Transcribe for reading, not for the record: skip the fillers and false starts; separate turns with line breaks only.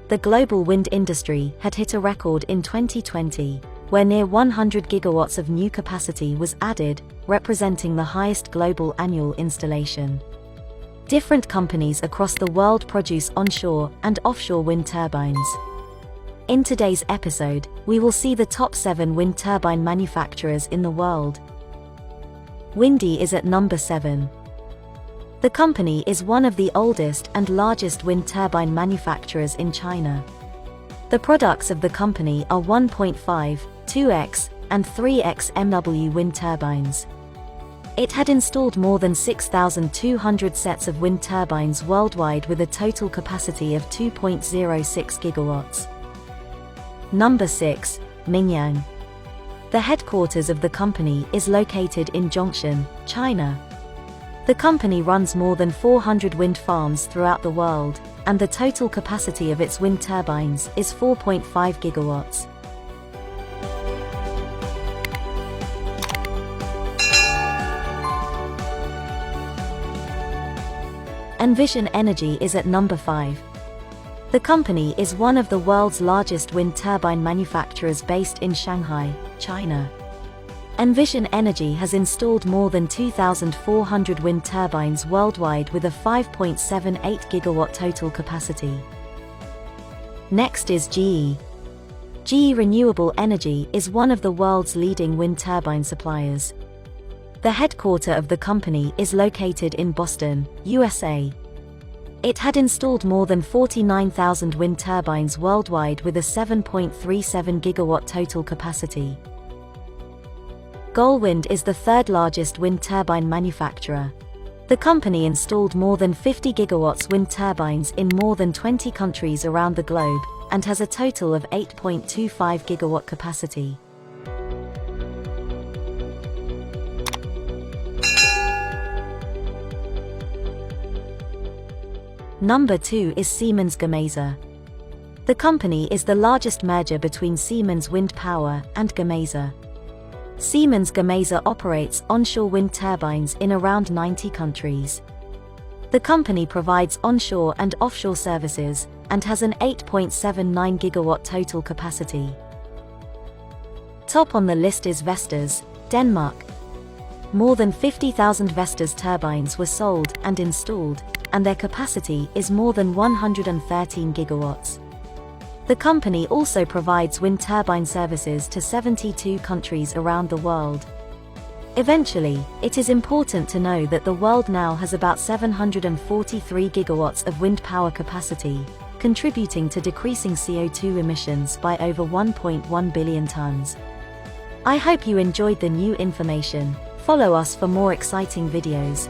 The global wind industry had hit a record in 2020, where near 100 gigawatts of new capacity was added, representing the highest global annual installation. Different companies across the world produce onshore and offshore wind turbines. In today's episode, we will see the top 7 wind turbine manufacturers in the world. Windy is at number 7. The company is one of the oldest and largest wind turbine manufacturers in China. The products of the company are 1.5, 2x, and 3x MW wind turbines. It had installed more than 6,200 sets of wind turbines worldwide with a total capacity of 2.06 gigawatts. Number 6, Mingyang. The headquarters of the company is located in Zhongshan, China. The company runs more than 400 wind farms throughout the world, and the total capacity of its wind turbines is 4.5 gigawatts. Envision Energy is at number 5. The company is one of the world's largest wind turbine manufacturers based in Shanghai, China. Envision Energy has installed more than 2,400 wind turbines worldwide with a 5.78 gigawatt total capacity. Next is GE. GE Renewable Energy is one of the world's leading wind turbine suppliers. The headquarters of the company is located in Boston, USA. It had installed more than 49,000 wind turbines worldwide with a 7.37 gigawatt total capacity. Goldwind is the third largest wind turbine manufacturer. The company installed more than 50 gigawatts wind turbines in more than 20 countries around the globe, and has a total of 8.25 gigawatt capacity. Number 2 is Siemens Gamesa. The company is the largest merger between Siemens Wind Power and Gamesa. Siemens Gamesa operates onshore wind turbines in around 90 countries. The company provides onshore and offshore services, and has an 8.79 gigawatt total capacity. Top on the list is Vestas, Denmark. More than 50,000 Vestas turbines were sold and installed, and their capacity is more than 113 gigawatts. The company also provides wind turbine services to 72 countries around the world. Eventually, it is important to know that the world now has about 743 gigawatts of wind power capacity, contributing to decreasing CO2 emissions by over 1.1 billion tons. I hope you enjoyed the new information. Follow us for more exciting videos.